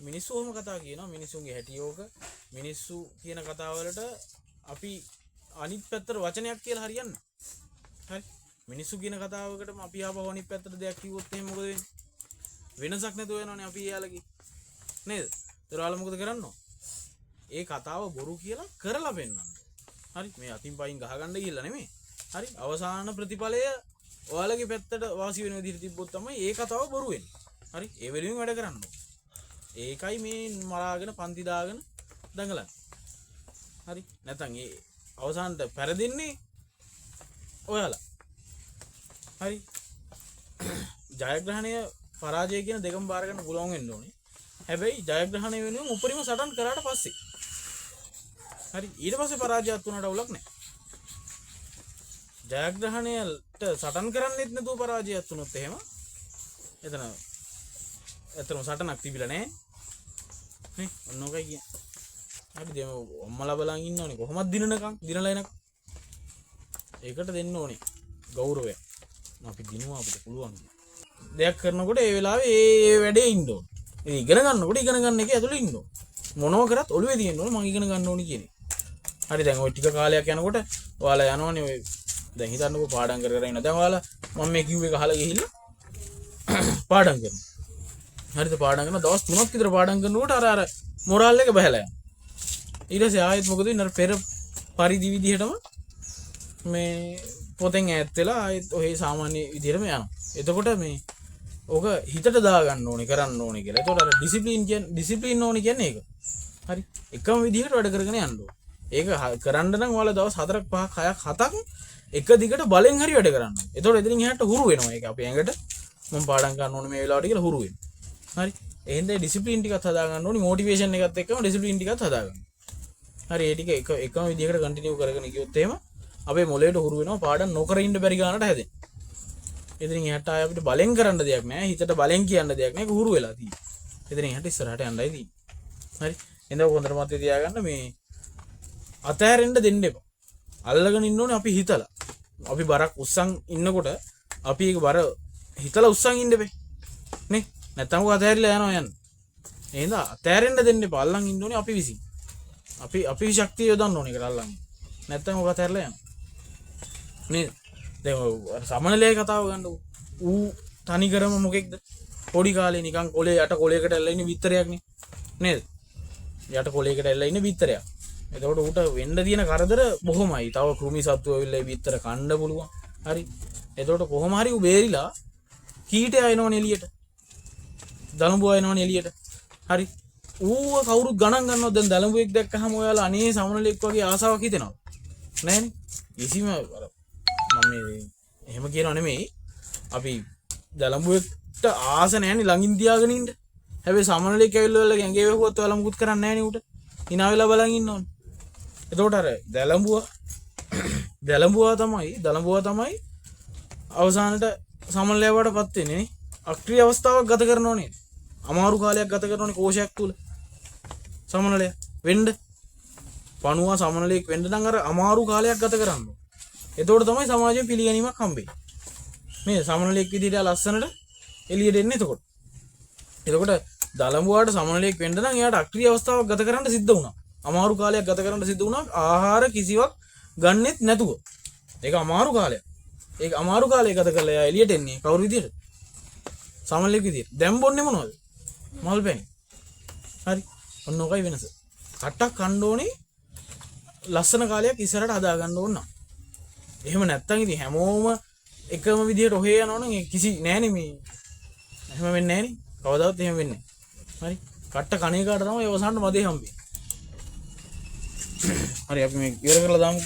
මිනිස්සු ඔහොම කතා කියනවා මිනිස්සුන්ගේ හැටියෝක මිනිස්සු කියන කතාවලට අපි අනිත් පැත්තට වචනයක් කියලා හරියන්නේ. හරි. මිනිස්සු කියන කතාවකටම අපි ආපහු අනිත් පැත්තට දෙයක් කිව්වොත් එහෙනම් මොකද වෙන්නේ? වෙනසක් නැතුව යනවනේ අපි එයාලගේ. නේද? ඒතරවල මොකද කරන්නේ? ඒ කතාව බොරු කියලා කරලා පෙන්නන්න. හරි. මේ අතින් පයින් ගහගන්න ගිහිල්ලා නෙමෙයි. හරි. අවසාන ප්‍රතිඵලය ඔයාලගේ පැත්තට වාසි වෙන විදිහට තිබ්බොත් තමයි ඒ කතාව බොරු වෙන්නේ. හරි. ඒ වෙනුවෙන් වැඩ කරන්න. ඒකයි මේ මරාගෙන පන්ති දාගෙන දඟලන්නේ. හරි. නැත්නම් ඒ අවසානට පෙරදින්නේ ඔයාලා. හරි. ජයග්‍රහණය පරාජය කියන දෙකම බාර ගන්න පුළුවන් වෙන්න ඕනේ. හැබැයි ජයග්‍රහණය වෙනුවෙන් උපරිම සටන් කරාට පස්සේ. හරි. ඊට පස්සේ පරාජයත් වුණාට අවුලක් නැහැ. ජයග්‍රහණයට සටන් කරන්නෙත් නැතුව පරාජයත් වුණොත් එහෙම එතන සටනක් තිබිලා නැහැ. නේ? ඔන්න ඔකයි කියන්නේ. හරි දැන් අම්මලා බලන් ඉන්නෝනේ කොහොමද දිනනකම් දිනලා එනකම්. ඒකට දෙන්න ඕනේ ගෞරවය. අපි දිනුවා අපිට පුළුවන්. දෙයක් කරනකොට ඒ වෙලාවේ ඒ වැඩේ ඉන්න ඕනේ. ඒ ඉගෙන ගන්නකොට ඉගෙන ගන්න එකේ ඇතුළේ ඉන්න ඕනේ. මොනව කරත් ඔළුවේ තියෙන්න ඕනේ මම ඉගෙන ගන්න ඕනේ කියන්නේ. හරි දැන් ওই ටික කාලයක් යනකොට ඔයාලා යනවනේ ඔය දැන් හිතන්නකෝ පාඩම් කර කර ඉන්න. දැන් ඔයාලා මම මේ කිව් එක අහලා ගිහිල්ලා පාඩම් කරනවා. හරිද පාඩම් කරන දවස් 3ක් විතර පාඩම් කරනකොට අර මොරාල් එක බහැලා යනවා. ඊට පස්සේ ආයෙත් මොකද වෙන්නේ අර පෙර පරිදි විදිහටම මේ පොතෙන් ඈත් වෙලා ආයෙත් ඔහේ සාමාන්‍ය විදිහටම යනවා. එතකොට මේ ඕක හිතට දාගන්න ඕනේ කරන්න ඕනේ කියලා. එතකොට අර ඩිසිප්ලින් ඕනේ කියන්නේ ඒක. හරි. එකම විදිහට වැඩ කරගෙන යන්න ඕනේ. ඒක කරන්න නම් ඔයාලා දවස් 4ක් 5ක් 6ක් 7ක් එක දිගට බලෙන් හරි වැඩ කරන්න. එතකොට එතනින් එහාට හුරු වෙනවා. ඒක අපේ ඇඟට මම පාඩම් කරන්න ඕනේ මේ වෙලාවට කියලා හුරු වෙනවා. හරි. එහෙනම් ඩිසිප්ලින් ටිකත් හදා ගන්න ඕනේ. මොටිවේෂන් එකත් එක්කම ඩිසිප්ලින් ටිකත් හදා ගන්න. හරි. ඒ ටික එකම විදිහකට කන්ටිනියු කරගෙන ගියොත් එහෙම අපේ මොලේට හුරු වෙනවා පාඩම් නොකර ඉන්න බැරි ගන්නට හැදෙන්න. එතනින් එහාට ආය අපිට බලෙන් කරන්න දෙයක් නැහැ. හිතට බලෙන් කියන්න දෙයක් නැහැ. ඒක හුරු වෙලා තියෙන්නේ. එතනින් එහාට ඉස්සරහට යන්නයි තියෙන්නේ. හරි. එහෙනම් හොඳට මතක තියාගන්න මේ අතෑරෙන්න දෙන්න එපා. අල්ලගෙන ඉන්න ඕනේ අපි හිතලා. අපි බරක් උස්සන් ඉන්නකොට අපි ඒක බර හිතලා උස්සන් ඉන්න බෑ. නේ? නැත්තම් ඔය අතෑරිලා යනවා යන්න. එහෙනම් අතෑරෙන්න දෙන්න එපා. අල්ලන් ඉන්න ඕනේ අපි විසින්. අපි ශක්තිය යොදන්න ඕනේ ඒකට අල්ලන්. නැත්තම් ඔක අතෑරලා යනවා. නේද? දැන් සමනලයේ කතාව ගන්නකො. ඌ තනිකරම මොකෙක්ද? පොඩි කාලේ නිකන් කොලේ යට කොලයකට ඇල්ලලා ඉන්න විතරයක් නේ. නේද? යට කොලයකට ඇල්ලලා ඉන්න විතරයක්. එතකොට ඌට වෙන්න තියෙන කරදර බොහොමයි. තව කෘමි සත්තු ඇවිල්ලා විතර කන්න පුළුවන්. හරි. එතකොට කොහොම හරි ඌ බේරිලා කීටය එනවනේ එළියට. දලඹුවා එනවනේ එළියට. හරි. ඌව කවුරුත් ගණන් ගන්නවද? දැන් දලඹුවෙක් දැක්කහම ඔයාලා අනේ සමනලෙක් වගේ ආසාවක් හිතෙනවද? නැහැනේ. කිසිම මම මේ එහෙම කියනව නෙමෙයි. අපි දලඹුවෙක්ට ආස නැහැනේ ළඟින් තියාගෙන ඉන්න. හැබැයි සමනලෙක් ඇවිල්ලා ඔයාලා ඇඟේ වැහුවොත් ඔයාලා මුකුත් කරන්නේ නැහැනේ ඌට. hina වෙලා බලන් ඉන්න ඕනේ. එතකොට අර දලඹුවා තමයි අවසානට සමනලයවටපත් වෙන්නේ. අක්‍රීය අවස්ථාවක් ගත කරනව නේද? අමාරු කාලයක් ගත කරනවනේ කෝෂයක් තුල. සමනලය වෙන්න පණුවා සමනලයක් වෙන්න නම් අර අමාරු කාලයක් ගත කරන්න ඕනේ. එතකොට තමයි සමාජයෙන් පිළිගැනීමක් හම්බෙන්නේ. මේ සමනලයක් විදිහට ලස්සනට එළියට එන්නේ එතකොට. එතකොට දලඹුවාට සමනලයක් වෙන්න නම් එයාට අක්‍රීය අවස්ථාවක් ගත කරන්න සිද්ධ වුණා. අමාරු කාලයක් ගත කරන්න සිද්ධ වුණා. ආහාර කිසිවක් ගන්නෙත් නැතුව. ඒක අමාරු කාලයක්. ඒක අමාරු කාලයක් ගත කරලා එයා එළියට එන්නේ කවුරු විදිහට? සමනලයක් විදිහට. දැන් බොන්නේ මොනවද? මල් පැණි. හරි. ඔන්න ඔකයි වෙනස. කට්ටක් කන්න ඕනේ ලස්සන කාලයක් ඉස්සරහට හදා ගන්න ඕන නම්. එහෙම නැත්තම් ඉතින් හැමෝම එකම විදිහට ඔහේ යනවනම් ඒ කිසි නෑනේ මේ. එහෙම වෙන්නේ නෑනේ. කවදාවත් එහෙම වෙන්නේ නෑ. හරි. කට්ට කණේ කාට තමයි අවසානට මදේ හම්බෙන්නේ. හරි අපි මේ ඉවර කරලා දාමු.